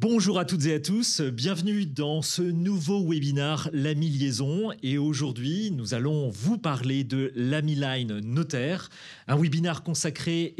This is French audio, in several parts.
Bonjour à toutes et à tous, bienvenue dans ce nouveau webinaire L'Ami Liaison et aujourd'hui nous allons vous parler de l'Amiline Notaire, un webinaire consacré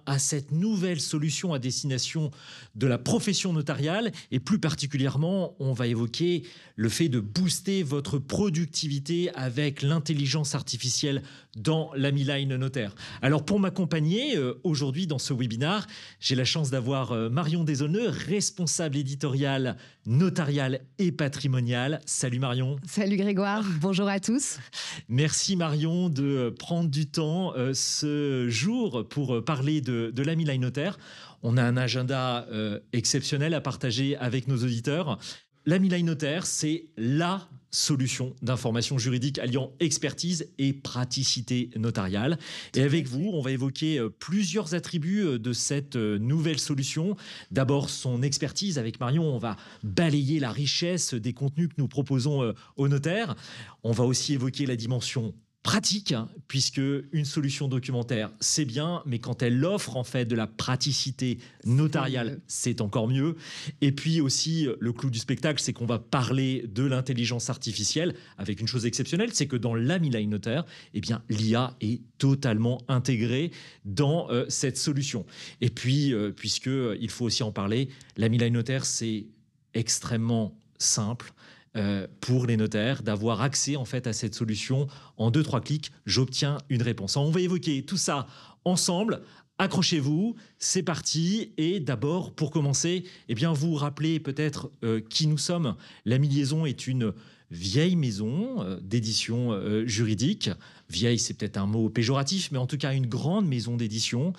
à cette nouvelle solution à destination de la profession notariale et plus particulièrement on va évoquer le fait de booster votre productivité avec l'intelligence artificielle dans l'Amiline Notaire. Alors pour m'accompagner aujourd'hui dans ce webinaire, j'ai la chance d'avoir Marion Desaulneux, responsable éditorial, notarial et patrimonial. Salut Marion. Salut Grégoire, bonjour à tous. Merci Marion de prendre du temps ce jour pour parler de l'Amiline Notaire. On a un agenda exceptionnel à partager avec nos auditeurs. L'Amiline Notaire, c'est la solution d'information juridique alliant expertise et praticité notariale. Et avec vous, on va évoquer plusieurs attributs de cette nouvelle solution. D'abord, son expertise. Avec Marion, on va balayer la richesse des contenus que nous proposons aux notaires. On va aussi évoquer la dimension pratique, puisque une solution documentaire, c'est bien, mais quand elle offre en fait de la praticité notariale, c'est encore mieux. Et puis aussi, le clou du spectacle, c'est qu'on va parler de l'intelligence artificielle avec une chose exceptionnelle, c'est que dans l'Amiline Notaire, l'IA est totalement intégrée dans cette solution. Et puis, puisqu'il faut aussi en parler, l'Amiline Notaire, c'est extrêmement simple. Pour les notaires d'avoir accès en fait à cette solution en 2-3 clics, j'obtiens une réponse. On va évoquer tout ça ensemble. Accrochez-vous, c'est parti. Et d'abord, pour commencer, vous rappelez peut-être qui nous sommes. L'Ami Liaison est une vieille maison d'édition juridique. Vieille, c'est peut-être un mot péjoratif, mais en tout cas une grande maison d'édition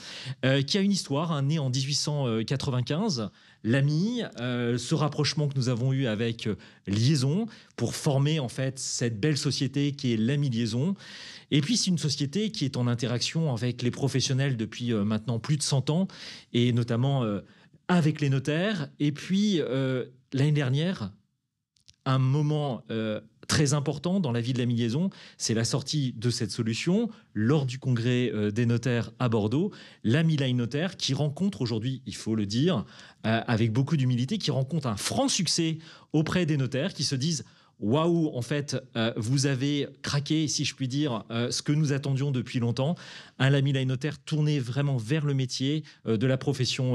qui a une histoire, née en 1895. L'Ami, ce rapprochement que nous avons eu avec Liaison pour former en fait cette belle société qui est l'Ami Liaison. Et puis c'est une société qui est en interaction avec les professionnels depuis maintenant plus de 100 ans et notamment avec les notaires. Et puis l'année dernière, un moment très important dans la vie de l'Ami Liaison, c'est la sortie de cette solution lors du congrès des notaires à Bordeaux, l'Amiline Notaire qui rencontre aujourd'hui, il faut le dire, avec beaucoup d'humilité, qui rencontre un franc succès auprès des notaires qui se disent waouh, en fait, vous avez craqué, si je puis dire, ce que nous attendions depuis longtemps, l'Amiline Notaire tourné vraiment vers le métier de la profession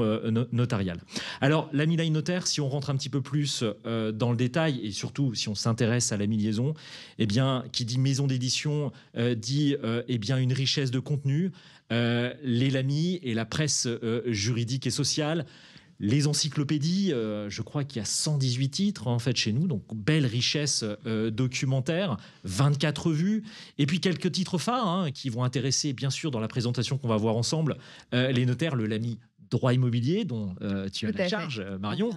notariale. Alors, l'Amiline Notaire, si on rentre un petit peu plus dans le détail, et surtout si on s'intéresse à l'Ami Liaison, qui dit maison d'édition, dit une richesse de contenu, les Lamy et la presse juridique et sociale, les encyclopédies, je crois qu'il y a 118 titres en fait chez nous, donc belle richesse documentaire, 24 revues, et puis quelques titres phares qui vont intéresser bien sûr dans la présentation qu'on va voir ensemble les notaires, le Lamy droit immobilier dont tu as la charge Marion,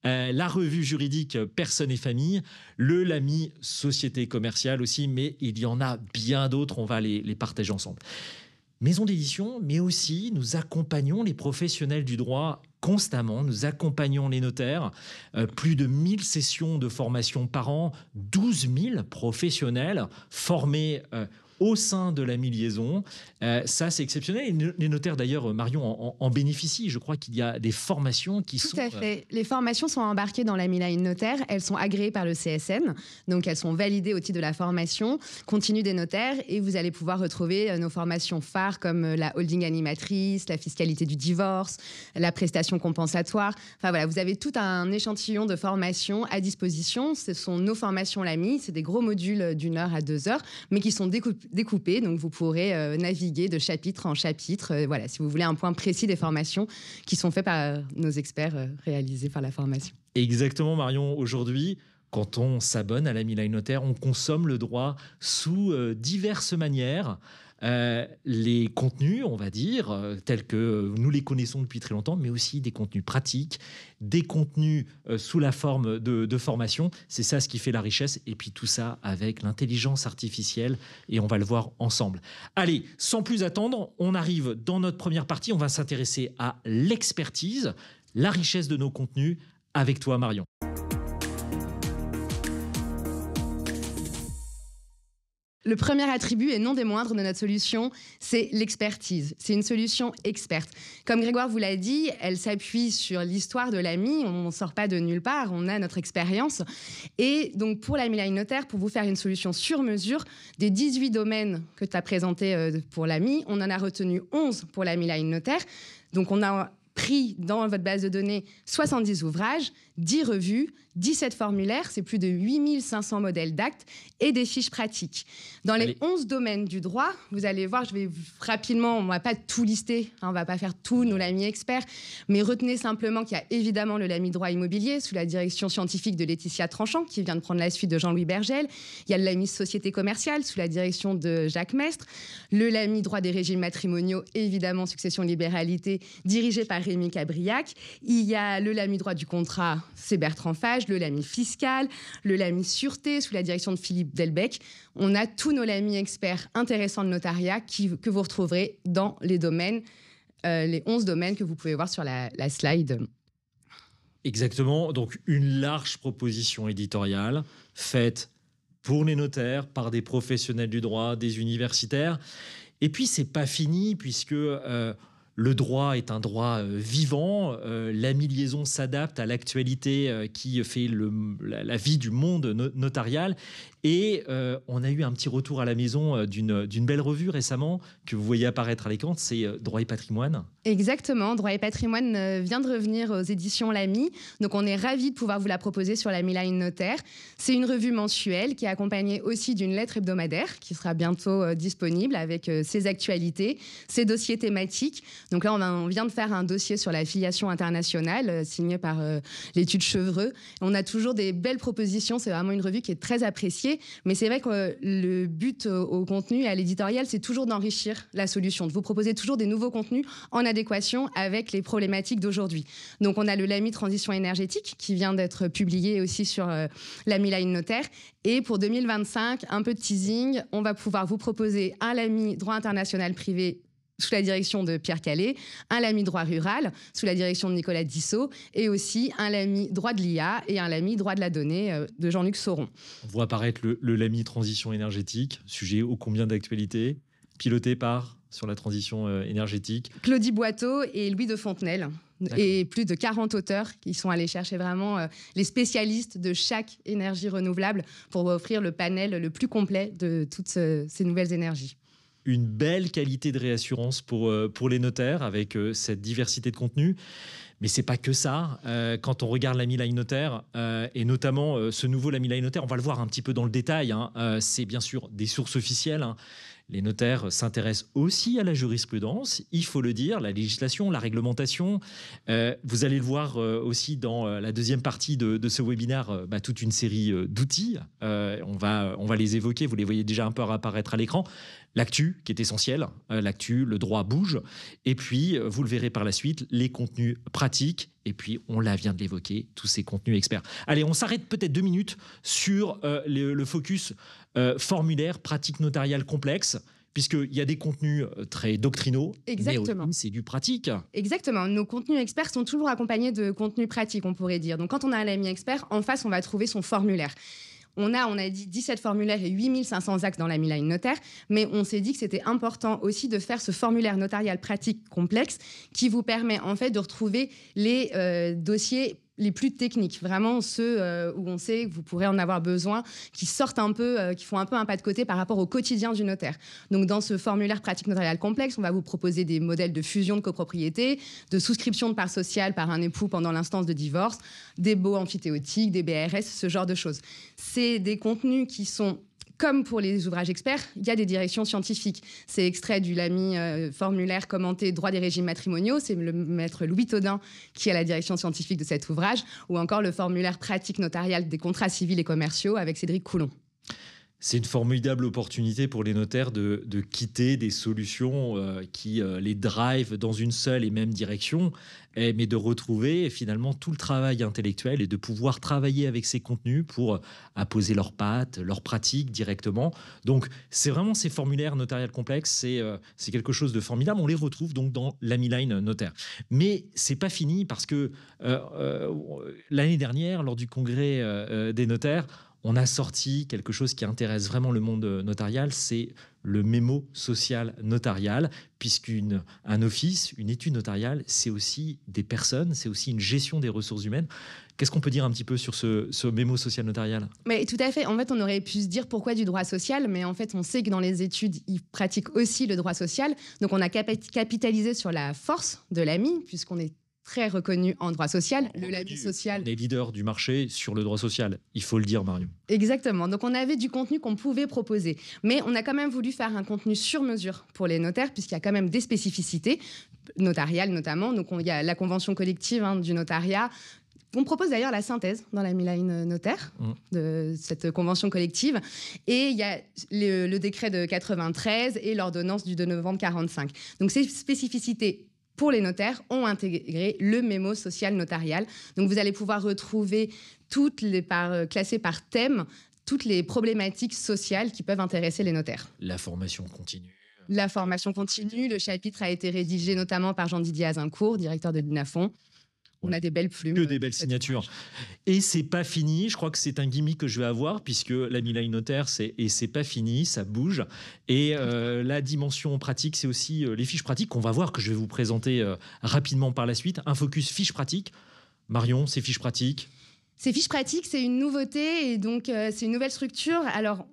la revue juridique Personnes et Familles, le Lamy société commerciale aussi, mais il y en a bien d'autres, on va les partager ensemble. Maison d'édition, mais aussi nous accompagnons les professionnels du droit constamment, nous accompagnons les notaires, plus de 1000 sessions de formation par an, 12 000 professionnels formés au sein de l'Ami Liaison. Ça, c'est exceptionnel. Et les notaires, d'ailleurs, Marion, en bénéficient. Je crois qu'il y a des formations qui sont... Tout à fait. Les formations sont embarquées dans l'Amiline Notaire. Elles sont agréées par le CSN. Donc, elles sont validées au titre de la formation continue des notaires. Et vous allez pouvoir retrouver nos formations phares comme la holding animatrice, la fiscalité du divorce, la prestation compensatoire. Enfin, voilà, vous avez tout un échantillon de formations à disposition. Ce sont nos formations Lamy. C'est des gros modules d'1 heure à 2 heures, mais qui sont découpés, donc vous pourrez naviguer de chapitre en chapitre, voilà, si vous voulez un point précis des formations qui sont faites par nos experts réalisés par la formation. Exactement Marion, aujourd'hui, quand on s'abonne à l'Amiline Notaire, on consomme le droit sous diverses manières. Les contenus, on va dire, tels que nous les connaissons depuis très longtemps, mais aussi des contenus pratiques, des contenus sous la forme de formation. C'est ça ce qui fait la richesse. Et puis tout ça avec l'intelligence artificielle. Et on va le voir ensemble. Allez, sans plus attendre, on arrive dans notre première partie. On va s'intéresser à l'expertise, la richesse de nos contenus avec toi, Marion. Le premier attribut, et non des moindres de notre solution, c'est l'expertise. C'est une solution experte. Comme Grégoire vous l'a dit, elle s'appuie sur l'histoire de l'AMI. On ne sort pas de nulle part, on a notre expérience. Et donc pour l'AMI Line Notaire, pour vous faire une solution sur mesure, des 18 domaines que tu as présentés pour l'AMI, on en a retenu 11 pour l'AMI Line Notaire. Donc on a pris dans votre base de données 70 ouvrages, 10 revues, 17 formulaires, c'est plus de 8500 modèles d'actes et des fiches pratiques. Dans les 11 domaines du droit, vous allez voir, je vais rapidement, on ne va pas tout lister, on ne va pas faire tout, nos LAMI experts, mais retenez simplement qu'il y a évidemment le LAMI droit immobilier sous la direction scientifique de Laetitia Tranchant, qui vient de prendre la suite de Jean-Louis Bergel. Il y a le LAMI société commerciale sous la direction de Jacques Mestre. Le LAMI droit des régimes matrimoniaux, évidemment succession libéralité, dirigé par Rémi Cabriac. Il y a le LAMI droit du contrat, c'est Bertrand Fage, le LAMI fiscal, le LAMI sûreté sous la direction de Philippe Delbecq. On a tous nos LAMI experts intéressants de notariat que vous retrouverez dans les domaines, les 11 domaines que vous pouvez voir sur la slide. Exactement, donc une large proposition éditoriale faite pour les notaires, par des professionnels du droit, des universitaires. Et puis, c'est pas fini puisque le droit est un droit vivant. L'AMI Liaison s'adapte à l'actualité qui fait la vie du monde notarial. Et on a eu un petit retour à la maison d'une belle revue récemment que vous voyez apparaître à l'écran, c'est Droit et patrimoine. Exactement, Droit et patrimoine vient de revenir aux éditions Lamy. Donc on est ravis de pouvoir vous la proposer sur l'AMI Line Notaire. C'est une revue mensuelle qui est accompagnée aussi d'une lettre hebdomadaire qui sera bientôt disponible avec ses actualités, ses dossiers thématiques. Donc là, on vient de faire un dossier sur la filiation internationale signé par l'étude Chevreux. On a toujours des belles propositions, c'est vraiment une revue qui est très appréciée. Mais c'est vrai que le but au contenu et à l'éditorial, c'est toujours d'enrichir la solution, de vous proposer toujours des nouveaux contenus en adéquation avec les problématiques d'aujourd'hui. Donc on a le LAMI Transition énergétique qui vient d'être publié aussi sur l'AMI Line Notaire. Et pour 2025, un peu de teasing, on va pouvoir vous proposer un LAMI Droit international privé sous la direction de Pierre Calais, un LAMI droit rural sous la direction de Nicolas Dissot et aussi un LAMI droit de l'IA et un LAMI droit de la donnée de Jean-Luc Sauron. On voit apparaître le LAMI transition énergétique, sujet ô combien d'actualité, piloté par, sur la transition énergétique, Claudie Boiteau et Louis de Fontenelle. Et plus de 40 auteurs qui sont allés chercher vraiment les spécialistes de chaque énergie renouvelable pour offrir le panel le plus complet de toutes ces nouvelles énergies. Une belle qualité de réassurance pour les notaires avec cette diversité de contenu. Mais c'est pas que ça. Quand on regarde l'AMI Line Notaire et notamment ce nouveau l'AMI Line Notaire, on va le voir un petit peu dans le détail. C'est bien sûr des sources officielles. Les notaires s'intéressent aussi à la jurisprudence, il faut le dire, la législation, la réglementation. Vous allez le voir aussi dans la deuxième partie de ce webinaire, toute une série d'outils. On va les évoquer, vous les voyez déjà un peu apparaître à l'écran. L'actu, qui est essentiel, l'actu, le droit bouge. Et puis, vous le verrez par la suite, les contenus pratiques. Et puis, on vient de l'évoquer, tous ces contenus experts. Allez, on s'arrête peut-être 2 minutes sur le focus formulaire, pratique notariale complexe, puisqu'il y a des contenus très doctrinaux. Exactement. Mais aussi, c'est du pratique. Exactement. Nos contenus experts sont toujours accompagnés de contenus pratiques, on pourrait dire. Donc, quand on a un LAMI expert, en face, on va trouver son formulaire. On a dit 17 formulaires et 8500 actes dans l'AMI Line Notaire, mais on s'est dit que c'était important aussi de faire ce formulaire notarial pratique complexe qui vous permet en fait de retrouver les dossiers les plus techniques, vraiment ceux où on sait que vous pourrez en avoir besoin, qui sortent un peu, qui font un peu un pas de côté par rapport au quotidien du notaire. Donc dans ce formulaire pratique notariale complexe, on va vous proposer des modèles de fusion de copropriété, de souscription de part sociale par un époux pendant l'instance de divorce, des baux amphithéotiques, des BRS, ce genre de choses. C'est des contenus qui sont comme pour les ouvrages experts, il y a des directions scientifiques. C'est extrait du LAMI formulaire commenté droit des régimes matrimoniaux, c'est le maître Louis Todin qui a la direction scientifique de cet ouvrage, ou encore le formulaire pratique notarial des contrats civils et commerciaux avec Cédric Coulon. C'est une formidable opportunité pour les notaires de quitter des solutions qui les drivent dans une seule et même direction, mais de retrouver finalement tout le travail intellectuel et de pouvoir travailler avec ces contenus pour apposer leurs pattes, leurs pratiques directement. Donc, c'est vraiment ces formulaires notariales complexes, c'est quelque chose de formidable. On les retrouve donc dans l'AMI Line Notaire. Mais c'est pas fini parce que l'année dernière, lors du congrès des notaires, on a sorti quelque chose qui intéresse vraiment le monde notarial, c'est le mémo social notarial, puisqu'un office, une étude notariale, c'est aussi des personnes, c'est aussi une gestion des ressources humaines. Qu'est-ce qu'on peut dire un petit peu sur ce mémo social notarial? Mais tout à fait. En fait, on aurait pu se dire pourquoi du droit social, mais en fait, on sait que dans les études, ils pratiquent aussi le droit social. Donc, on a capitalisé sur la force de l'AMI, puisqu'on est très reconnu en droit social. Le label social. On est leader du marché sur le droit social, il faut le dire, Marion. Exactement. Donc, on avait du contenu qu'on pouvait proposer. Mais on a quand même voulu faire un contenu sur mesure pour les notaires, puisqu'il y a quand même des spécificités, notariales notamment. Donc, il y a la convention collective du notariat. On propose d'ailleurs la synthèse dans la Line Notaire de cette convention collective. Et il y a le décret de 93 et l'ordonnance du 2 novembre 45. Donc, ces spécificités pour les notaires ont intégré le mémo social notarial. Donc, vous allez pouvoir retrouver classées par thème toutes les problématiques sociales qui peuvent intéresser les notaires. La formation continue. La formation continue. Le chapitre a été rédigé notamment par Jean-Didier Azincourt, directeur de l'INAFON. On a des belles plumes. Que des belles signatures. Et c'est pas fini. Je crois que c'est un gimmick que je vais avoir, puisque la Line Notaire, c'est pas fini, ça bouge. Et la dimension pratique, c'est aussi les fiches pratiques qu'on va voir, que je vais vous présenter rapidement par la suite. Un focus fiches pratiques. Marion, ces fiches pratiques. Ces fiches pratiques, c'est une nouveauté et donc c'est une nouvelle structure. Alors,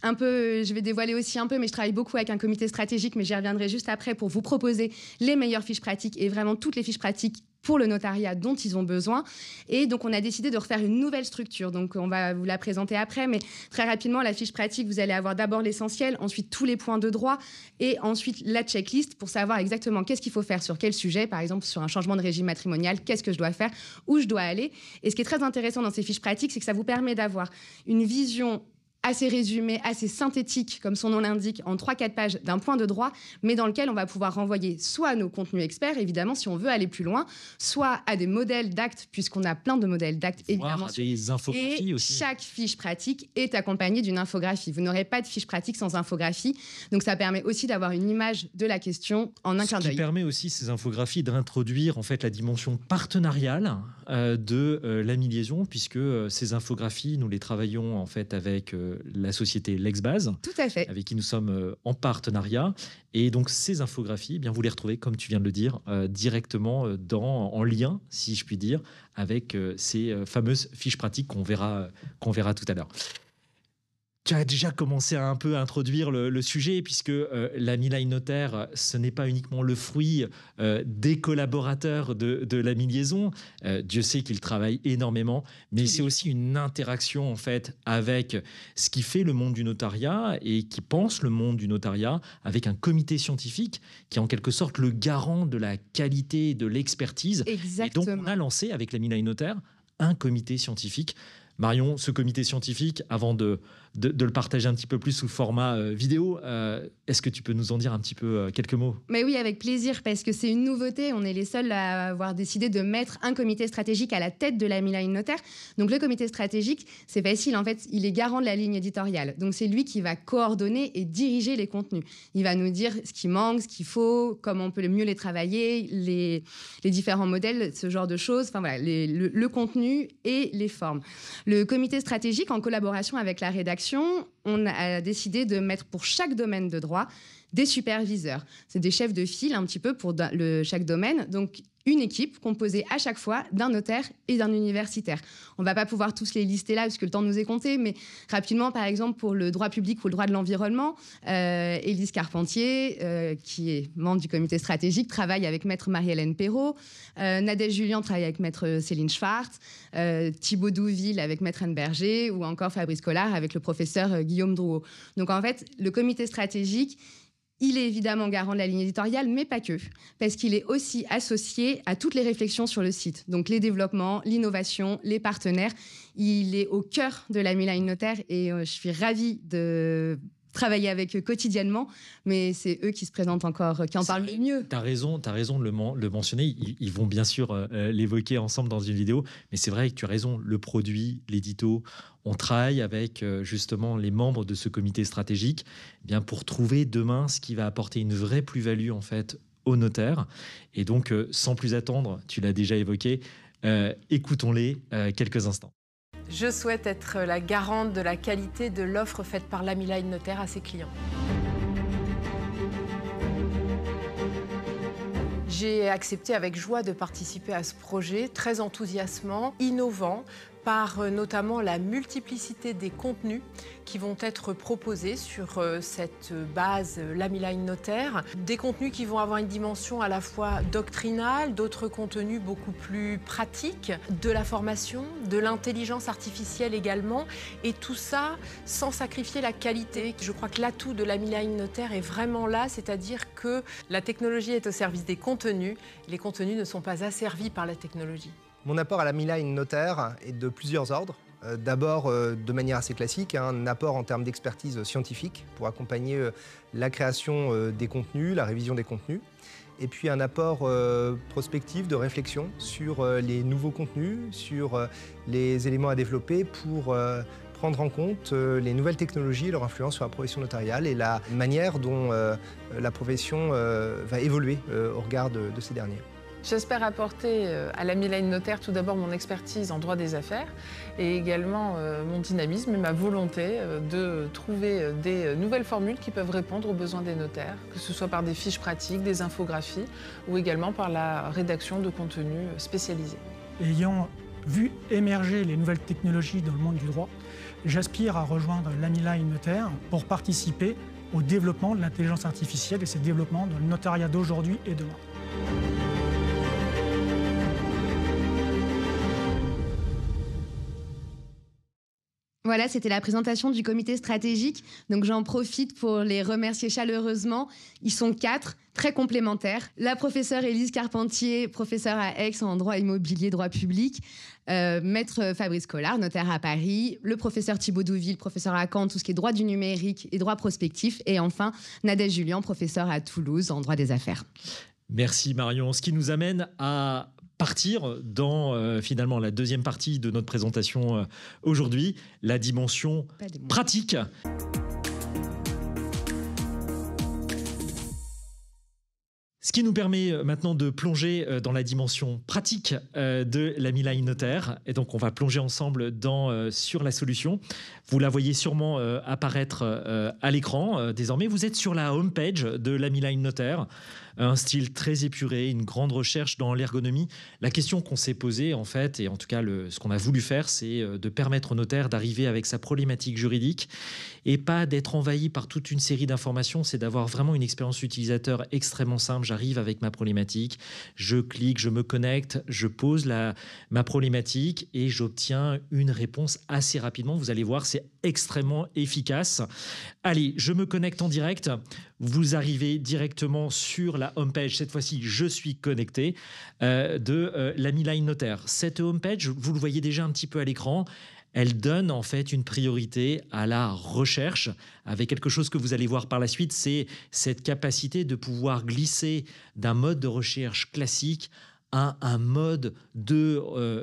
je vais dévoiler aussi un peu, mais je travaille beaucoup avec un comité stratégique, mais j'y reviendrai juste après pour vous proposer les meilleures fiches pratiques et vraiment toutes les fiches pratiques pour le notariat dont ils ont besoin. Et donc, on a décidé de refaire une nouvelle structure. Donc, on va vous la présenter après, mais très rapidement, la fiche pratique, vous allez avoir d'abord l'essentiel, ensuite tous les points de droit et ensuite la checklist pour savoir exactement qu'est-ce qu'il faut faire sur quel sujet. Par exemple, sur un changement de régime matrimonial, qu'est-ce que je dois faire, où je dois aller. Et ce qui est très intéressant dans ces fiches pratiques, c'est que ça vous permet d'avoir une vision assez résumé, assez synthétique, comme son nom l'indique, en 3-4 pages d'un point de droit, mais dans lequel on va pouvoir renvoyer soit à nos contenus experts, évidemment, si on veut aller plus loin, soit à des modèles d'actes, puisqu'on a plein de modèles d'actes, évidemment. Des infographies et aussi. Chaque fiche pratique est accompagnée d'une infographie. Vous n'aurez pas de fiche pratique sans infographie. Donc, ça permet aussi d'avoir une image de la question en un clin d'œil. Ce qui permet aussi, ces infographies, d'introduire en fait la dimension partenariale de l'AMI Liaison, puisque ces infographies, nous les travaillons en fait avec la société Lexbase, tout à fait, avec qui nous sommes en partenariat. Et donc ces infographies, eh bien, vous les retrouvez, comme tu viens de le dire, directement en lien, si je puis dire, avec ces fameuses fiches pratiques qu'on verra tout à l'heure. Tu as déjà commencé à un peu introduire le sujet, puisque l'AMI Line Notaire, ce n'est pas uniquement le fruit des collaborateurs de l'AMI Liaison. Dieu sait qu'ils travaillent énormément, mais c'est aussi une interaction en fait avec ce qui fait le monde du notariat et qui pense le monde du notariat, avec un comité scientifique qui est en quelque sorte le garant de la qualité et de l'expertise. Exactement. Et donc on a lancé avec l'AMI Line Notaire un comité scientifique. Marion, ce comité scientifique, avant de le partager un petit peu plus sous format vidéo, est-ce que tu peux nous en dire un petit peu quelques mots? Mais oui, avec plaisir, parce que c'est une nouveauté. On est les seuls à avoir décidé de mettre un comité stratégique à la tête de l'AMI Line Notaire. Donc le comité stratégique, c'est facile, en fait, il est garant de la ligne éditoriale. Donc c'est lui qui va coordonner et diriger les contenus. Il va nous dire ce qui manque, ce qu'il faut, comment on peut le mieux les travailler, les différents modèles, ce genre de choses. Enfin voilà, le contenu et les formes. Le comité stratégique, en collaboration avec la rédaction, on a décidé de mettre pour chaque domaine de droit des superviseurs. C'est des chefs de file un petit peu pour chaque domaine. Donc, une équipe composée à chaque fois d'un notaire et d'un universitaire. On ne va pas pouvoir tous les lister là parce que le temps nous est compté, mais rapidement, par exemple, pour le droit public ou le droit de l'environnement, Élise Carpentier, qui est membre du comité stratégique, travaille avec maître Marie-Hélène Perrault, Nadège Julien travaille avec maître Céline Schwartz, Thibaut Douville avec maître Anne Berger, ou encore Fabrice Collard avec le professeur Guillaume Drouot. Donc en fait, le comité stratégique, il est évidemment garant de la ligne éditoriale, mais pas que, parce qu'il est aussi associé à toutes les réflexions sur le site. Donc les développements, l'innovation, les partenaires. Il est au cœur de l'AMI Line Notaire et je suis ravie de travailler avec eux quotidiennement, mais c'est eux qui se présentent encore, qui en parlent le mieux. Tu as raison de le mentionner. Ils vont bien sûr l'évoquer ensemble dans une vidéo, mais c'est vrai que tu as raison, le produit, l'édito, on travaille avec justement les membres de ce comité stratégique bien pour trouver demain ce qui va apporter une vraie plus-value en fait aux notaires. Et donc, sans plus attendre, tu l'as déjà évoqué, écoutons-les quelques instants. Je souhaite être la garante de la qualité de l'offre faite par l'Amiline Notaire à ses clients. J'ai accepté avec joie de participer à ce projet très enthousiasmant, innovant, par notamment la multiplicité des contenus qui vont être proposés sur cette base l'Amiline Notaire. Des contenus qui vont avoir une dimension à la fois doctrinale, d'autres contenus beaucoup plus pratiques, de la formation, de l'intelligence artificielle également, et tout ça sans sacrifier la qualité. Je crois que l'atout de l'Amiline Notaire est vraiment là, c'est-à-dire que la technologie est au service des contenus, les contenus ne sont pas asservis par la technologie. Mon apport à l'Amiline Notaire est de plusieurs ordres. D'abord, de manière assez classique, un apport en termes d'expertise scientifique pour accompagner la création des contenus, la révision des contenus. Et puis un apport prospectif de réflexion sur les nouveaux contenus, sur les éléments à développer pour prendre en compte les nouvelles technologies et leur influence sur la profession notariale et la manière dont la profession va évoluer au regard de ces derniers. J'espère apporter à l'Amiline Notaire tout d'abord mon expertise en droit des affaires et également mon dynamisme et ma volonté de trouver des nouvelles formules qui peuvent répondre aux besoins des notaires, que ce soit par des fiches pratiques, des infographies ou également par la rédaction de contenus spécialisés. Ayant vu émerger les nouvelles technologies dans le monde du droit, j'aspire à rejoindre l'Amiline Notaire pour participer au développement de l'intelligence artificielle et ses développements dans le notariat d'aujourd'hui et demain. Voilà, c'était la présentation du comité stratégique. Donc j'en profite pour les remercier chaleureusement. Ils sont 4, très complémentaires. La professeure Élise Carpentier, professeure à Aix en droit immobilier, droit public. Maître Fabrice Collard, notaire à Paris. Le professeur Thibaut Douville, professeur à Caen, tout ce qui est droit du numérique et droit prospectif. Et enfin, Nadège Julien, professeur à Toulouse en droit des affaires. Merci Marion. Ce qui nous amène à partir dans finalement la deuxième partie de notre présentation aujourd'hui, la dimension pratique. Ce qui nous permet maintenant de plonger dans la dimension pratique de l'Amiline Notaire. Et donc, on va plonger ensemble sur la solution. Vous la voyez sûrement apparaître à l'écran. Désormais, vous êtes sur la homepage de l'Amiline Notaire. Un style très épuré, une grande recherche dans l'ergonomie. La question qu'on s'est posée, en fait, et en tout cas ce qu'on a voulu faire, c'est de permettre au notaire d'arriver avec sa problématique juridique et pas d'être envahi par toute une série d'informations. C'est d'avoir vraiment une expérience utilisateur extrêmement simple. J'arrive avec ma problématique, je clique, je me connecte, je pose ma problématique et j'obtiens une réponse assez rapidement. Vous allez voir, c'est extrêmement efficace. Allez, je me connecte en direct. Vous arrivez directement sur la homepage. Cette fois-ci, je suis connecté de l'Amiline Notaire. Cette homepage, vous le voyez déjà un petit peu à l'écran. Elle donne en fait une priorité à la recherche avec quelque chose que vous allez voir par la suite, c'est cette capacité de pouvoir glisser d'un mode de recherche classique à un mode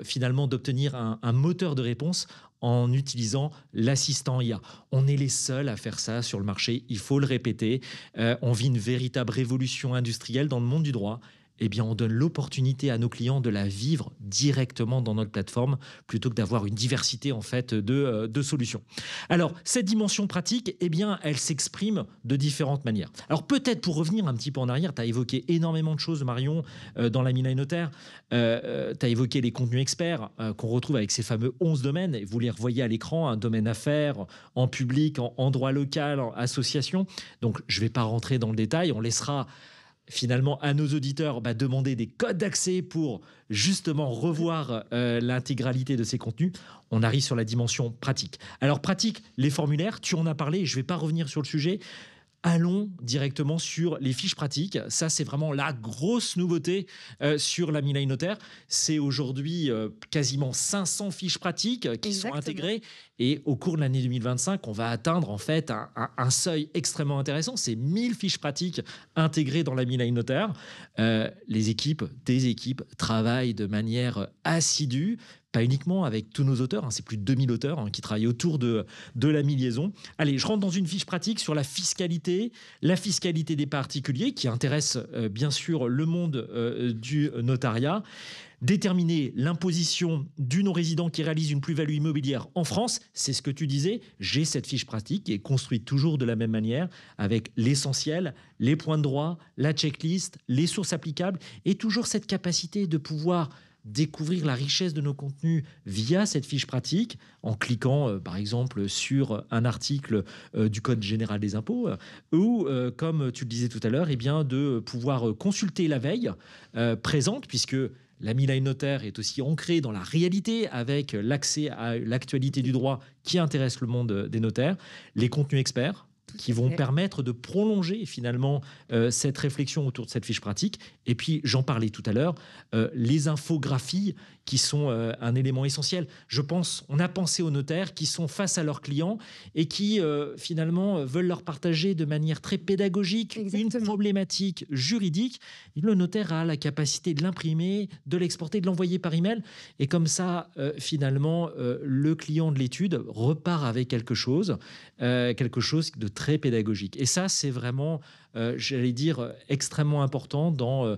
finalement d'obtenir un moteur de réponse en utilisant l'assistant IA. On est les seuls à faire ça sur le marché, il faut le répéter. On vit une véritable révolution industrielle dans le monde du droit. Eh bien, on donne l'opportunité à nos clients de la vivre directement dans notre plateforme plutôt que d'avoir une diversité en fait de solutions. Alors, cette dimension pratique, eh bien, elle s'exprime de différentes manières. Alors, peut-être pour revenir un petit peu en arrière, tu as évoqué énormément de choses, Marion, dans l'Amiline Notaire. Tu as évoqué les contenus experts qu'on retrouve avec ces fameux 11 domaines. Et vous les revoyez à l'écran, un domaine affaires, en public, en droit local, en association. Donc, je ne vais pas rentrer dans le détail. On laissera finalement à nos auditeurs demander des codes d'accès pour justement revoir l'intégralité de ces contenus. On arrive sur la dimension pratique. Alors pratique, les formulaires, tu en as parlé, je ne vais pas revenir sur le sujet. Allons directement sur les fiches pratiques. Ça, c'est vraiment la grosse nouveauté sur l'Amiline Notaire. C'est aujourd'hui quasiment 500 fiches pratiques qui sont intégrées. Et au cours de l'année 2025, on va atteindre en fait un seuil extrêmement intéressant. C'est 1000 fiches pratiques intégrées dans l'Amiline Notaire. Des équipes travaillent de manière assidue pas uniquement, avec tous nos auteurs, c'est plus de 2000 auteurs qui travaillent autour de la mi-liaison. Allez, je rentre dans une fiche pratique sur la fiscalité des particuliers qui intéresse bien sûr le monde du notariat. Déterminer l'imposition du non-résident qui réalise une plus-value immobilière en France, c'est ce que tu disais. J'ai cette fiche pratique qui est construite toujours de la même manière, avec l'essentiel, les points de droit, la checklist, les sources applicables, et toujours cette capacité de pouvoir découvrir la richesse de nos contenus via cette fiche pratique, en cliquant par exemple sur un article du Code général des impôts, ou comme tu le disais tout à l'heure, eh bien, de pouvoir consulter la veille présente, puisque la Mi-Line Notaire est aussi ancrée dans la réalité avec l'accès à l'actualité du droit qui intéresse le monde des notaires, les contenus experts qui vont permettre de prolonger finalement cette réflexion autour de cette fiche pratique. Et puis, j'en parlais tout à l'heure, les infographies qui sont un élément essentiel. Je pense, on a pensé aux notaires qui sont face à leurs clients et qui finalement veulent leur partager de manière très pédagogique une problématique juridique. Et le notaire a la capacité de l'imprimer, de l'exporter, de l'envoyer par email. Et comme ça, finalement, le client de l'étude repart avec quelque chose de très pédagogique. Et ça, c'est vraiment, j'allais dire, extrêmement important dans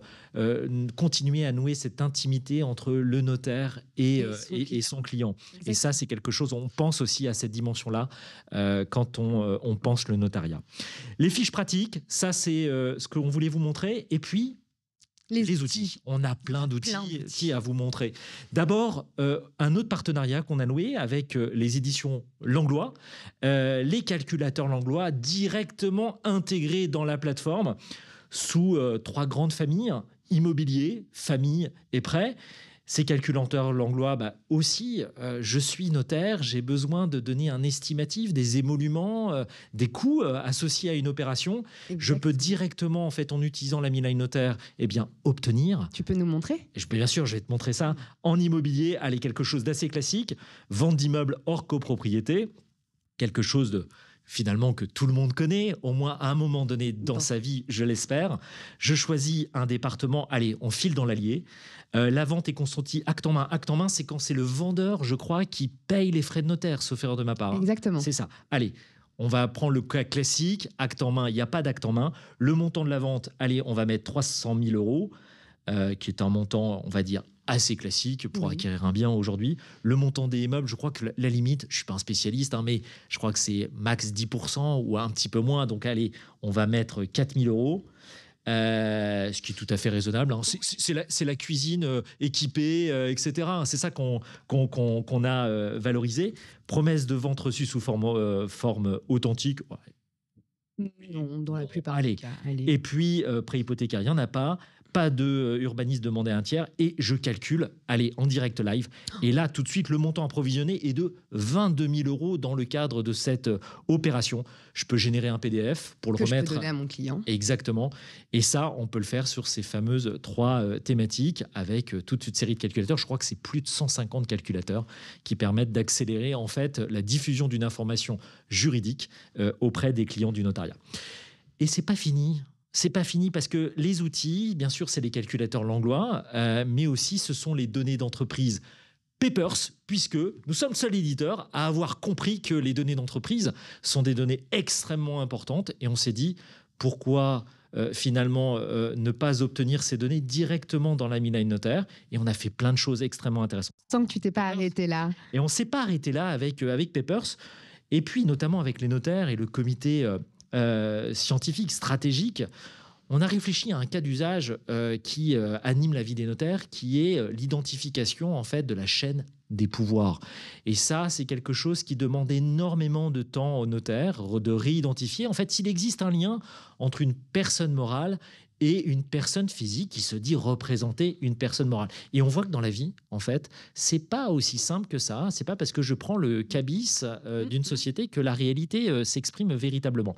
continuer à nouer cette intimité entre le notaire et son client. Exactement. Et ça, c'est quelque chose, on pense aussi à cette dimension-là quand on pense le notariat. Les fiches pratiques, ça, c'est ce qu'on voulait vous montrer. Et puis, les outils. On a plein d'outils à vous montrer. D'abord, un autre partenariat qu'on a noué avec les éditions Langlois, les calculateurs Langlois directement intégrés dans la plateforme sous 3 grandes familles, immobilier, famille et prêt. Ces calculateurs Langlois, aussi, je suis notaire, j'ai besoin de donner un estimatif des émoluments, des coûts associés à une opération. Exactement. Je peux directement, en fait, en utilisant la Mi-Line Notaire, obtenir. Tu peux nous montrer ? Bien sûr, je vais te montrer ça. En immobilier, allez, quelque chose d'assez classique. Vente d'immeubles hors copropriété, quelque chose de finalement que tout le monde connaît, au moins à un moment donné dans sa vie, je l'espère. Je choisis un département, allez, on file dans l'Allier. La vente est consentie acte en main. Acte en main, c'est quand c'est le vendeur, je crois, qui paye les frais de notaire, sauf erreur de ma part. Exactement. C'est ça. Allez, on va prendre le cas classique, acte en main, il n'y a pas d'acte en main. Le montant de la vente, allez, on va mettre 300 000 euros, qui est un montant, on va dire, assez classique pour acquérir un bien aujourd'hui. Le montant des immeubles, je crois que la limite, je ne suis pas un spécialiste, mais je crois que c'est max 10% ou un petit peu moins. Donc, allez, on va mettre 4 000 euros. Ce qui est tout à fait raisonnable. C'est la cuisine équipée, etc. C'est ça qu'on a valorisé. Promesse de vente reçue sous forme authentique. Non, dans la plupart des cas. Et puis, prêt hypothécaire, il n'y en a pas. Pas de urbanisme demandé à un tiers, et je calcule, allez, en direct live. Et là, tout de suite, le montant à provisionner est de 22 000 euros dans le cadre de cette opération. Je peux générer un PDF pour le remettre. Je peux donner à mon client. Exactement. Et ça, on peut le faire sur ces fameuses 3 thématiques avec toute une série de calculateurs. Je crois que c'est plus de 150 calculateurs qui permettent d'accélérer en fait la diffusion d'une information juridique auprès des clients du notariat. Et c'est pas fini. C'est pas fini parce que les outils, bien sûr, c'est les calculateurs Langlois, mais aussi ce sont les données d'entreprise Papers, puisque nous sommes le seul éditeur à avoir compris que les données d'entreprise sont des données extrêmement importantes. Et on s'est dit, pourquoi finalement ne pas obtenir ces données directement dans la Mi-Line Notaire? Et on a fait plein de choses extrêmement intéressantes. Sans que tu t'es pas arrêté là. Et on ne s'est pas arrêté là avec Papers, et puis notamment avec les notaires et le comité scientifique, stratégique. On a réfléchi à un cas d'usage qui anime la vie des notaires, qui est l'identification en fait de la chaîne des pouvoirs. Et ça, c'est quelque chose qui demande énormément de temps aux notaires de réidentifier. En fait, s'il existe un lien entre une personne morale et une personne physique qui se dit représenter une personne morale. Et on voit que dans la vie, en fait, c'est pas aussi simple que ça. C'est pas parce que je prends le cabis d'une société que la réalité s'exprime véritablement.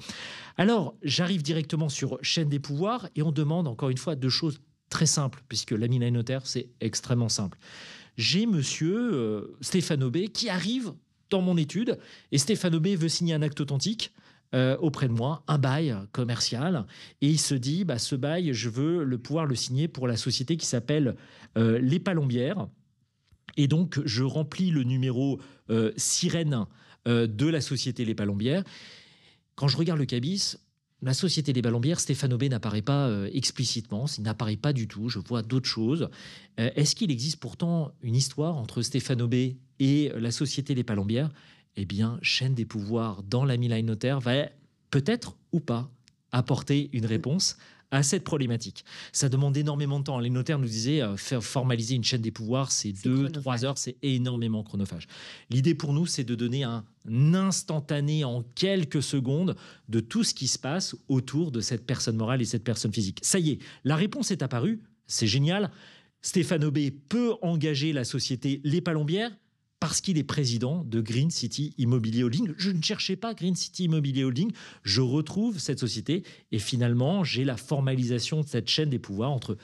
Alors, j'arrive directement sur chaîne des pouvoirs et on demande encore une fois 2 choses très simples, puisque la Mi-Line Notaire, c'est extrêmement simple. J'ai monsieur Stéphane Aubé qui arrive dans mon étude et Stéphane Aubé veut signer un acte authentique auprès de moi, un bail commercial, et il se dit, ce bail, je veux pouvoir le signer pour la société qui s'appelle Les Palombières. Et donc, je remplis le numéro sirène de la société Les Palombières. Quand je regarde le cabis, la société Les Palombières, Stéphane Aubé n'apparaît pas explicitement, il n'apparaît pas du tout, je vois d'autres choses. Est-ce qu'il existe pourtant une histoire entre Stéphane Aubé et la société Les Palombières? Eh bien, chaîne des pouvoirs dans l'Ami Line Notaire va peut-être ou pas apporter une réponse à cette problématique. Ça demande énormément de temps. Les notaires nous disaient faire formaliser une chaîne des pouvoirs, c'est 2-3 heures, c'est énormément chronophage. L'idée pour nous, c'est de donner un instantané en quelques secondes de tout ce qui se passe autour de cette personne morale et cette personne physique. Ça y est, la réponse est apparue, c'est génial. Stéphane Aubé peut engager la société Les Palombières parce qu'il est président de Green City Immobilier Holding. Je ne cherchais pas Green City Immobilier Holding, je retrouve cette société et finalement, j'ai la formalisation de cette chaîne des pouvoirs entre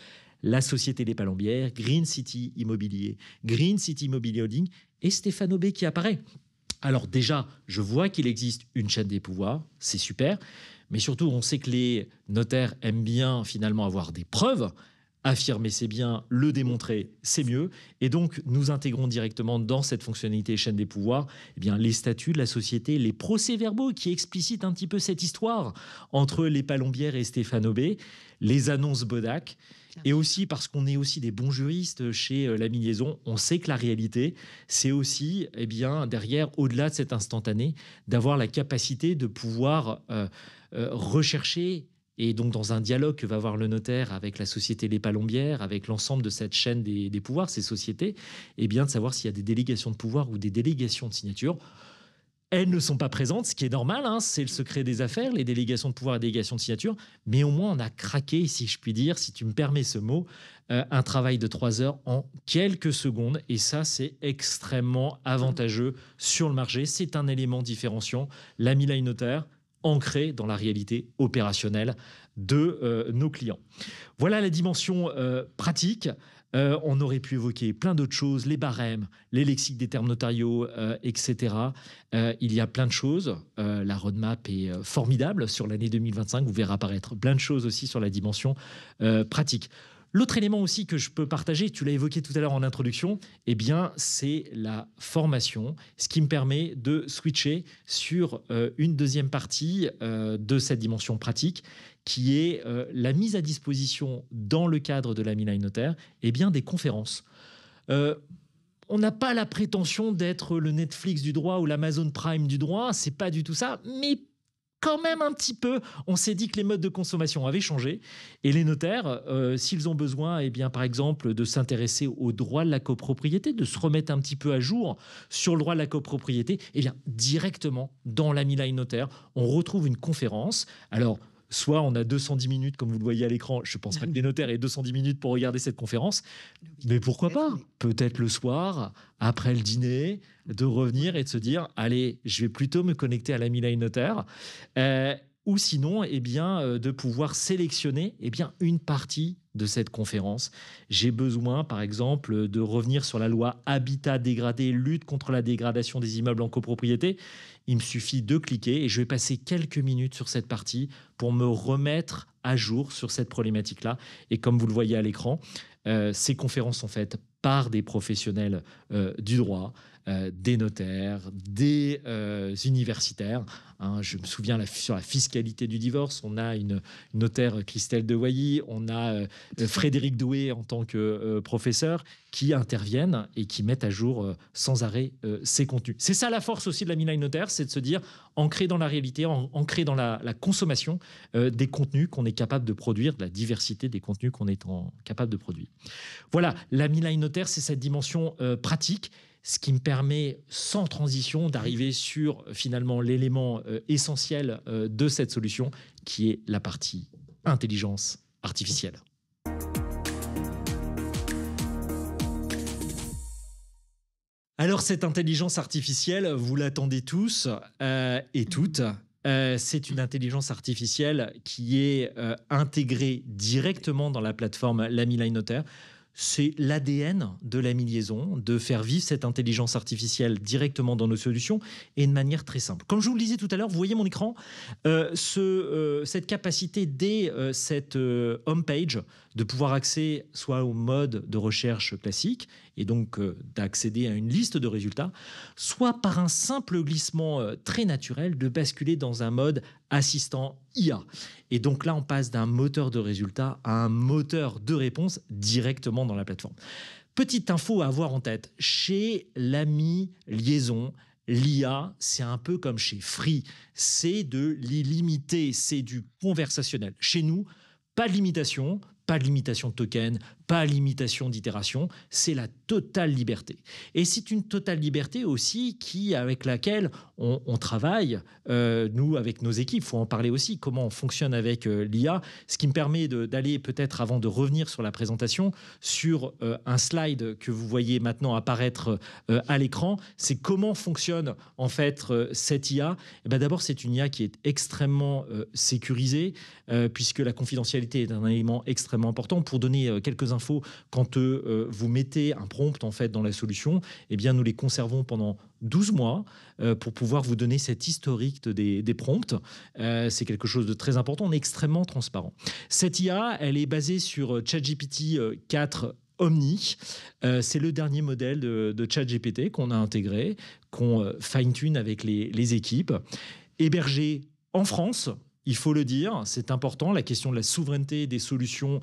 la société Les Palombières, Green City Immobilier Holding et Stéphane Aubé qui apparaît. Alors déjà, je vois qu'il existe une chaîne des pouvoirs, c'est super, mais surtout, on sait que les notaires aiment bien finalement avoir des preuves. Affirmer, c'est bien, le démontrer, c'est mieux. Et donc, nous intégrons directement dans cette fonctionnalité chaîne des pouvoirs eh bien, les statuts de la société, les procès-verbaux qui explicitent un petit peu cette histoire entre Les Palombières et Stéphane Aubé, les annonces Bodac. Et aussi parce qu'on est aussi des bons juristes chez L'Ami Liaison, on sait que la réalité, c'est aussi, eh bien, derrière, au-delà de cet instantané, d'avoir la capacité de pouvoir rechercher. Et donc, dans un dialogue que va avoir le notaire avec la société Les Palombières, avec l'ensemble de cette chaîne des pouvoirs, ces sociétés, eh bien, de savoir s'il y a des délégations de pouvoir ou des délégations de signature. Elles ne sont pas présentes, ce qui est normal, hein, c'est le secret des affaires, les délégations de pouvoir et délégations de signature. Mais au moins, on a craqué, si je puis dire, si tu me permets ce mot, un travail de 3 heures en quelques secondes. Et ça, c'est extrêmement avantageux sur le marché. C'est un élément différenciant. L'Ami Line Notaire, ancré dans la réalité opérationnelle de nos clients. Voilà la dimension pratique. On aurait pu évoquer plein d'autres choses, les barèmes, les lexiques des termes notariaux, etc. Il y a plein de choses. La roadmap est formidable sur l'année 2025. Vous verrez apparaître plein de choses aussi sur la dimension pratique. L'autre élément aussi que je peux partager, tu l'as évoqué tout à l'heure en introduction, eh bien, c'est la formation, ce qui me permet de switcher sur une deuxième partie de cette dimension pratique, qui est la mise à disposition dans le cadre de l'Ami Line Notaire, eh bien, des conférences. On n'a pas la prétention d'être le Netflix du droit ou l'Amazon Prime du droit, c'est pas du tout ça, mais quand même un petit peu, on s'est dit que les modes de consommation avaient changé et les notaires, s'ils ont besoin, eh bien, par exemple, de s'intéresser au droit de la copropriété, de se remettre un petit peu à jour sur le droit de la copropriété, eh bien, directement dans l'Ami Line Notaire, on retrouve une conférence. Alors, soit on a 210 minutes, comme vous le voyez à l'écran. Je ne pense pas que les notaires aient 210 minutes pour regarder cette conférence. Mais pourquoi pas? Peut-être le soir, après le dîner, de revenir et de se dire « Allez, je vais plutôt me connecter à l'Ami Line Notaire ». Ou sinon, eh bien, de pouvoir sélectionner eh bien, une partie de cette conférence. J'ai besoin, par exemple, de revenir sur la loi Habitat dégradé, lutte contre la dégradation des immeubles en copropriété. Il me suffit de cliquer et je vais passer quelques minutes sur cette partie pour me remettre à jour sur cette problématique-là. Et comme vous le voyez à l'écran, ces conférences sont faites par des professionnels du droit, des notaires, des universitaires. Hein, je me souviens sur la fiscalité du divorce, on a une notaire Christelle Dewailly, on a Frédéric Doué en tant que professeur qui interviennent et qui mettent à jour sans arrêt ces contenus. C'est ça la force aussi de l'Ami Line Notaire, c'est de se dire ancré dans la réalité, ancré dans la consommation des contenus qu'on est capable de produire, de la diversité des contenus qu'on est capable de produire. Voilà, l'Ami Line Notaire, c'est cette dimension pratique, ce qui me permet, sans transition, d'arriver sur finalement l'élément essentiel de cette solution, qui est la partie intelligence artificielle. Alors cette intelligence artificielle, vous l'attendez tous et toutes. C'est une intelligence artificielle qui est intégrée directement dans la plateforme l'Ami Line Notaire. C'est l'ADN de l'Ami Liaison, de faire vivre cette intelligence artificielle directement dans nos solutions et de manière très simple. Comme je vous le disais tout à l'heure, vous voyez mon écran, cette capacité dès cette homepage de pouvoir accéder soit au mode de recherche classique, et donc d'accéder à une liste de résultats, soit par un simple glissement très naturel de basculer dans un mode assistant IA. Et donc là, on passe d'un moteur de résultats à un moteur de réponse directement dans la plateforme. Petite info à avoir en tête, chez l'ami Liaison, l'IA, c'est un peu comme chez Free, c'est de l'illimité, c'est du conversationnel. Chez nous, pas de limitation de token, pas de limitation d'itération, c'est la totale liberté. Et c'est une totale liberté aussi avec laquelle on travaille, nous, avec nos équipes. Il faut en parler aussi, comment on fonctionne avec l'IA, ce qui me permet d'aller peut-être, avant de revenir sur la présentation, sur un slide que vous voyez maintenant apparaître à l'écran, c'est comment fonctionne en fait cette IA. Et ben d'abord, c'est une IA qui est extrêmement sécurisée, puisque la confidentialité est un élément extrêmement important. Pour donner quelques infos, quand vous mettez un prompt en fait dans la solution, eh bien nous les conservons pendant 12 mois pour pouvoir vous donner cet historique des prompts. C'est quelque chose de très important. On est extrêmement transparent. Cette IA, elle est basée sur ChatGPT 4 Omni. C'est le dernier modèle de ChatGPT qu'on a intégré, qu'on fine-tune avec les équipes. Hébergé en France, il faut le dire, c'est important, la question de la souveraineté des solutions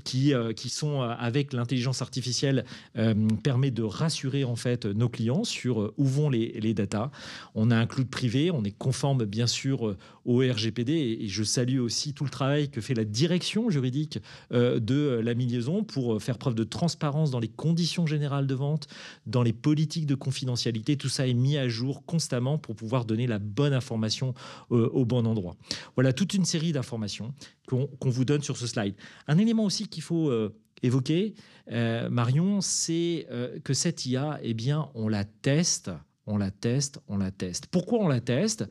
qui sont avec l'intelligence artificielle permet de rassurer en fait nos clients sur où vont les datas. On a un cloud privé, on est conforme bien sûr au RGPD et je salue aussi tout le travail que fait la direction juridique de l'ami Liaison pour faire preuve de transparence dans les conditions générales de vente, dans les politiques de confidentialité. Tout ça est mis à jour constamment pour pouvoir donner la bonne information au bon endroit. Voilà toute une série d'informations qu'on vous donne sur ce slide. Un élément aussi qu'il faut évoquer, Marion, c'est que cette IA, eh bien, on la teste. Pourquoi on la teste ?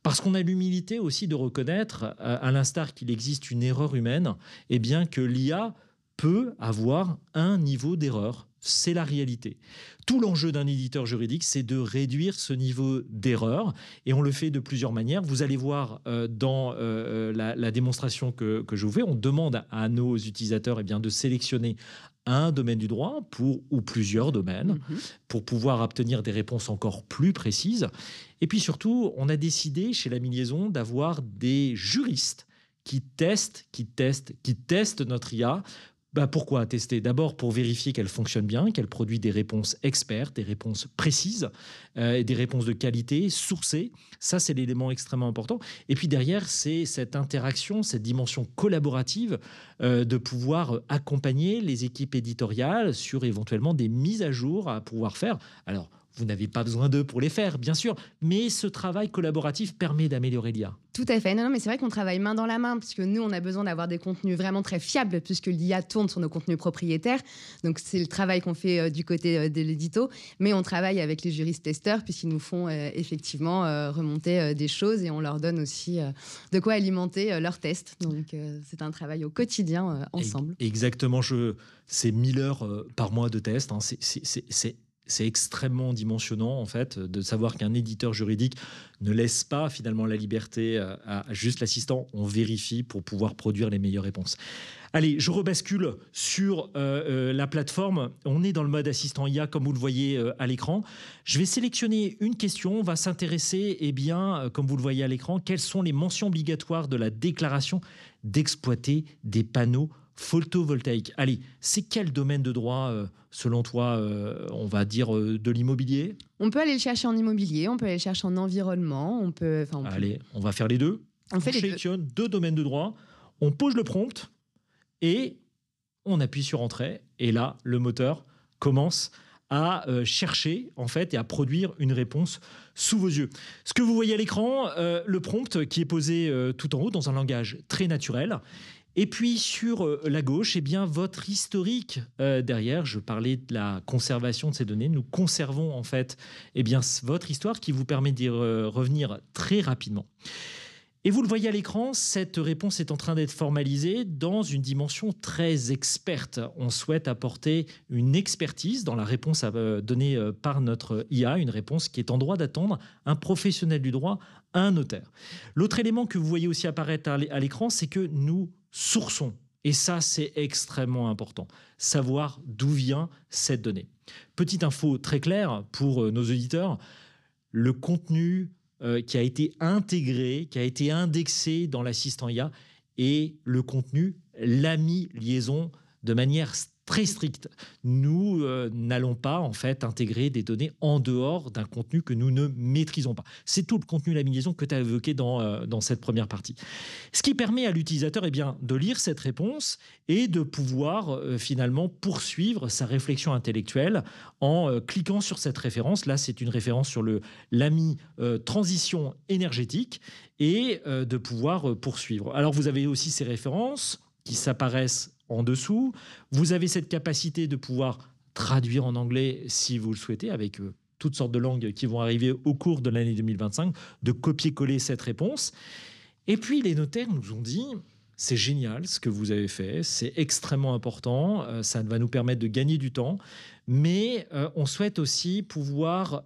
Parce qu'on a l'humilité aussi de reconnaître, à l'instar qu'il existe une erreur humaine, eh bien que l'IA peut avoir un niveau d'erreur. C'est la réalité. Tout l'enjeu d'un éditeur juridique, c'est de réduire ce niveau d'erreur et on le fait de plusieurs manières. Vous allez voir dans la démonstration que je vous fais, on demande à nos utilisateurs eh bien, de sélectionner un domaine du droit ou plusieurs domaines pour pouvoir obtenir des réponses encore plus précises. Et puis surtout, on a décidé chez l'ami Liaison d'avoir des juristes qui testent notre IA. Pourquoi tester ? D'abord pour vérifier qu'elle fonctionne bien, qu'elle produit des réponses expertes, des réponses précises, et des réponses de qualité, sourcées. Ça, c'est l'élément extrêmement important. Et puis derrière, c'est cette interaction, cette dimension collaborative de pouvoir accompagner les équipes éditoriales sur éventuellement des mises à jour à pouvoir faire. Alors, vous n'avez pas besoin d'eux pour les faire, bien sûr, mais ce travail collaboratif permet d'améliorer l'IA. Tout à fait. Non, mais c'est vrai qu'on travaille main dans la main, puisque nous, on a besoin d'avoir des contenus vraiment très fiables, puisque l'IA tourne sur nos contenus propriétaires. Donc, c'est le travail qu'on fait du côté de l'édito. Mais on travaille avec les juristes testeurs, puisqu'ils nous font effectivement remonter des choses et on leur donne aussi de quoi alimenter leurs tests. Donc, c'est un travail au quotidien ensemble. Exactement. C'est 1000 heures par mois de tests. Hein. C'est extrêmement dimensionnant, en fait, de savoir qu'un éditeur juridique ne laisse pas finalement la liberté à juste l'assistant. On vérifie pour pouvoir produire les meilleures réponses. Allez, je rebascule sur la plateforme. On est dans le mode assistant IA, comme vous le voyez à l'écran. Je vais sélectionner une question. On va s'intéresser, eh bien, comme vous le voyez à l'écran, quelles sont les mentions obligatoires de la déclaration d'exploiter des panneaux photovoltaïque. Allez, c'est quel domaine de droit, selon toi, on va dire de l'immobilier ? On peut aller le chercher en immobilier, on peut aller le chercher en environnement, Allez, on va faire les deux. On sélectionne deux domaines de droit, on pose le prompt et on appuie sur Entrée. Et là, le moteur commence à chercher en fait et à produire une réponse sous vos yeux. Ce que vous voyez à l'écran, le prompt qui est posé tout en haut dans un langage très naturel. Et puis sur la gauche, eh bien, votre historique derrière. Je parlais de la conservation de ces données. Nous conservons en fait eh bien, votre histoire qui vous permet d'y revenir très rapidement. Et vous le voyez à l'écran, cette réponse est en train d'être formalisée dans une dimension très experte. On souhaite apporter une expertise dans la réponse donnée par notre IA, une réponse qui est en droit d'attendre un professionnel du droit, un notaire. L'autre élément que vous voyez aussi apparaître à l'écran, c'est que nous sourçons Et ça, c'est extrêmement important. Savoir d'où vient cette donnée. Petite info très claire pour nos auditeurs, le contenu qui a été intégré, qui a été indexé dans l'assistant IA est le contenu l'AMI liaison de manière très stricte. Nous n'allons pas en fait intégrer des données en dehors d'un contenu que nous ne maîtrisons pas. C'est tout le contenu de la liaison que tu as évoqué dans cette première partie. Ce qui permet à l'utilisateur de lire cette réponse et de pouvoir finalement poursuivre sa réflexion intellectuelle en cliquant sur cette référence. Là, c'est une référence sur l'AMI transition énergétique et de pouvoir poursuivre. Alors, vous avez aussi ces références qui s'apparaissent en dessous. Vous avez cette capacité de pouvoir traduire en anglais si vous le souhaitez, avec toutes sortes de langues qui vont arriver au cours de l'année 2025, de copier-coller cette réponse. Et puis les notaires nous ont dit, c'est génial ce que vous avez fait, c'est extrêmement important, ça va nous permettre de gagner du temps, mais on souhaite aussi pouvoir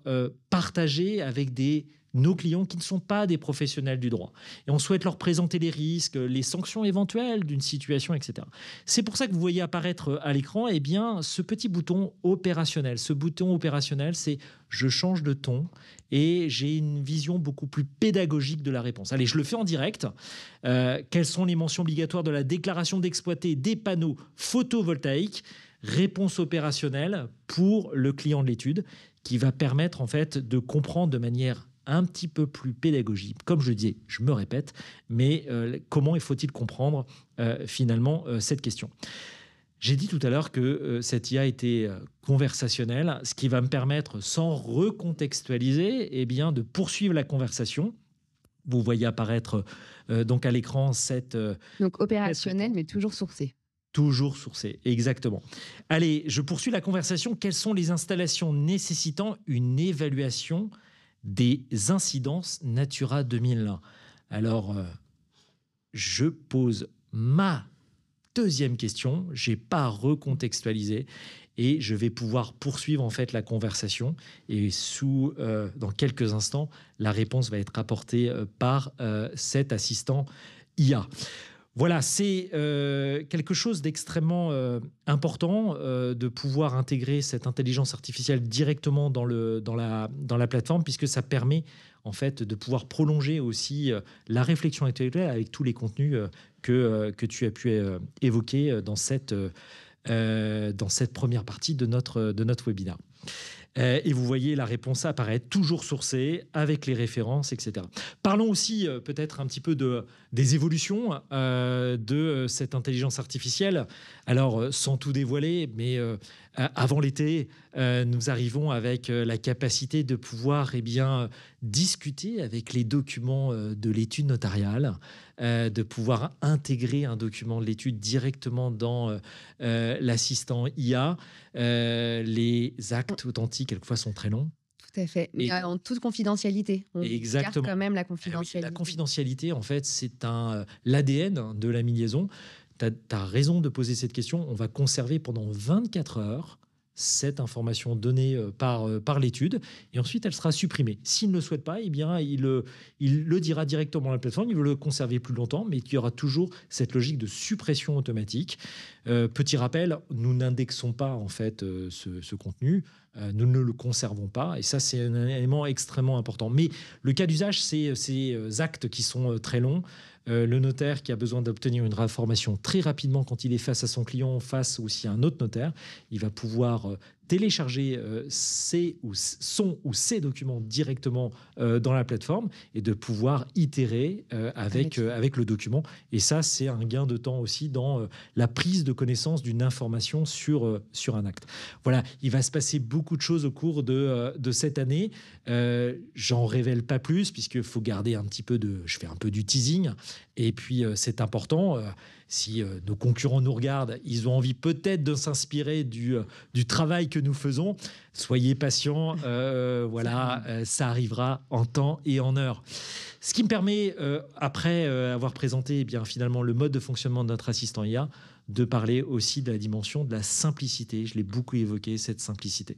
partager avec nos clients qui ne sont pas des professionnels du droit. Et on souhaite leur présenter les risques, les sanctions éventuelles d'une situation, etc. C'est pour ça que vous voyez apparaître à l'écran ce petit bouton opérationnel. Ce bouton opérationnel, c'est « je change de ton » et j'ai une vision beaucoup plus pédagogique de la réponse. Allez, je le fais en direct. Quelles sont les mentions obligatoires de la déclaration d'exploiter des panneaux photovoltaïques ? Réponse opérationnelle pour le client de l'étude qui va permettre en fait de comprendre de manière un petit peu plus pédagogique. Comme je le disais, je me répète, mais comment faut-il comprendre finalement cette question ? J'ai dit tout à l'heure que cette IA était conversationnelle, ce qui va me permettre, sans recontextualiser, de poursuivre la conversation. Vous voyez apparaître donc à l'écran cette... donc opérationnel, mais toujours sourcé. Toujours sourcé, exactement. Allez, je poursuis la conversation. Quelles sont les installations nécessitant une évaluation des incidences Natura 2001 ? Alors, je pose ma deuxième question. Je n'ai pas recontextualisé et je vais pouvoir poursuivre en fait la conversation. Et dans quelques instants, la réponse va être apportée par cet assistant IA. Voilà, c'est quelque chose d'extrêmement important de pouvoir intégrer cette intelligence artificielle directement dans la plateforme, puisque ça permet en fait de pouvoir prolonger aussi la réflexion intellectuelle avec tous les contenus que tu as pu évoquer dans cette première partie de notre webinaire. Et vous voyez la réponse apparaître, toujours sourcée, avec les références, etc. Parlons aussi peut-être un petit peu des évolutions de cette intelligence artificielle. Alors, sans tout dévoiler, mais avant l'été, nous arrivons avec la capacité de pouvoir discuter avec les documents de l'étude notariale, de pouvoir intégrer un document de l'étude directement dans l'assistant IA. Les actes authentiques, quelquefois, sont très longs. Tout à fait, mais en toute confidentialité. On garde quand même la confidentialité. La confidentialité, en fait, c'est l'ADN de la mi-liaison. Tu as raison de poser cette question. On va conserver pendant 24 heures cette information donnée par l'étude, et ensuite elle sera supprimée. S'il ne le souhaite pas, il le dira directement à la plateforme, il veut le conserver plus longtemps, mais il y aura toujours cette logique de suppression automatique. Petit rappel, nous n'indexons pas en fait ce contenu, nous ne le conservons pas, et ça c'est un élément extrêmement important. Mais le cas d'usage, c'est ces actes qui sont très longs. Le notaire qui a besoin d'obtenir une information très rapidement quand il est face à son client, face aussi à un autre notaire, il va pouvoir télécharger son ou ses documents directement dans la plateforme et de pouvoir itérer avec le document. Et ça, c'est un gain de temps aussi dans la prise de connaissance d'une information sur un acte. Voilà, il va se passer beaucoup de choses au cours de cette année. J'en révèle pas plus puisqu'il faut garder un petit peu je fais un peu du teasing. Et puis, c'est important. Si nos concurrents nous regardent, ils ont envie peut-être de s'inspirer du travail que nous faisons. Soyez patients, ça arrivera en temps et en heure. Ce qui me permet, après avoir présenté finalement le mode de fonctionnement de notre assistant IA, de parler aussi de la dimension de la simplicité. Je l'ai beaucoup évoqué, cette simplicité.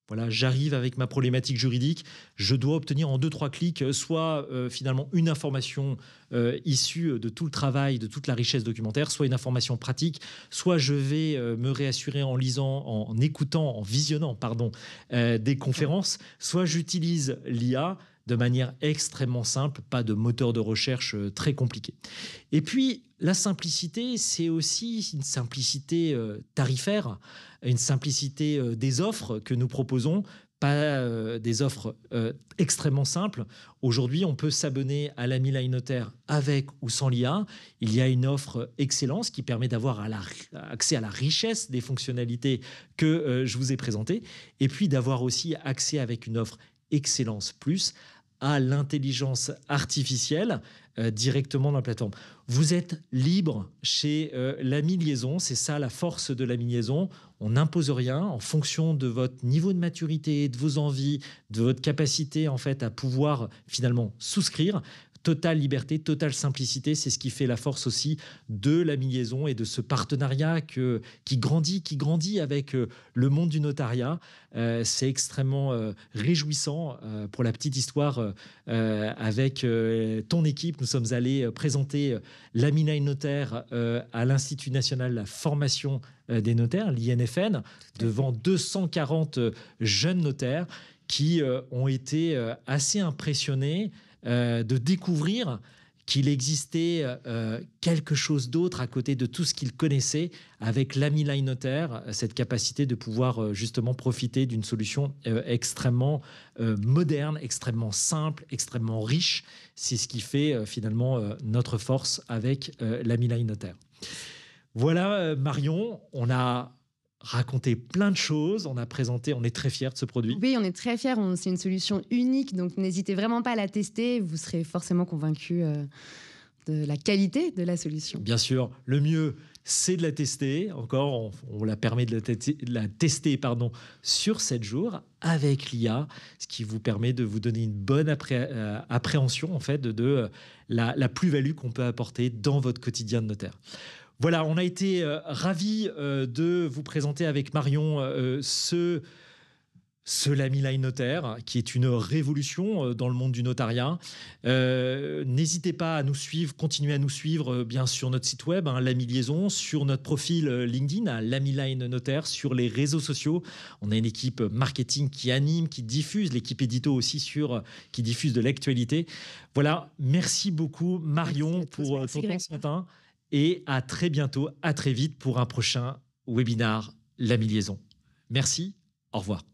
Voilà, j'arrive avec ma problématique juridique, je dois obtenir en 2-3 clics soit finalement une information issue de tout le travail, de toute la richesse documentaire, soit une information pratique, soit je vais me réassurer en lisant, en écoutant, en visionnant, pardon, des conférences, soit j'utilise l'IA de manière extrêmement simple, pas de moteur de recherche très compliqué. Et puis, la simplicité, c'est aussi une simplicité tarifaire, une simplicité des offres que nous proposons, pas des offres extrêmement simples. Aujourd'hui, on peut s'abonner à l'Ami Line Notaire avec ou sans l'IA. Il y a une offre excellence qui permet d'avoir accès à la richesse des fonctionnalités que je vous ai présentées, et puis d'avoir aussi accès avec une offre Excellence Plus à l'intelligence artificielle directement dans la plateforme. Vous êtes libre chez l'Ami Liaison, c'est ça la force de l'Ami Liaison. On n'impose rien en fonction de votre niveau de maturité, de vos envies, de votre capacité en fait à pouvoir finalement souscrire. Totale liberté, totale simplicité, c'est ce qui fait la force aussi de l'Ami Liaison et de ce partenariat qui grandit avec le monde du notariat. C'est extrêmement réjouissant. Pour la petite histoire, avec ton équipe, nous sommes allés présenter l'Ami Line Notaire à l'Institut national de la formation des notaires, l'INFN, devant 240 jeunes notaires qui ont été assez impressionnés de découvrir qu'il existait quelque chose d'autre à côté de tout ce qu'ils connaissaient avec l'Ami Line Notaire, cette capacité de pouvoir justement profiter d'une solution extrêmement moderne, extrêmement simple, extrêmement riche. C'est ce qui fait finalement notre force avec l'Ami Line Notaire. Voilà Marion, on a raconté plein de choses, on a présenté, on est très fiers de ce produit. Oui, on est très fiers, c'est une solution unique, donc n'hésitez vraiment pas à la tester, vous serez forcément convaincus de la qualité de la solution. Bien sûr, le mieux, c'est de la tester. Encore, on la permet de la tester sur 7 jours avec l'IA, ce qui vous permet de vous donner une bonne appréhension en fait, de la plus-value qu'on peut apporter dans votre quotidien de notaire. Voilà, on a été ravis de vous présenter avec Marion ce l'Ami Line Notaire, qui est une révolution dans le monde du notariat. N'hésitez pas à nous suivre, continuez à nous suivre bien sur notre site web, l'Ami Liaison, sur notre profil LinkedIn, à l'Ami Line Notaire, sur les réseaux sociaux. On a une équipe marketing qui anime, qui diffuse, l'équipe édito aussi qui diffuse de l'actualité. Voilà, merci beaucoup Marion pour ton temps ce matin. Et à très bientôt, à très vite pour un prochain webinar l'Ami Liaison. Merci, au revoir.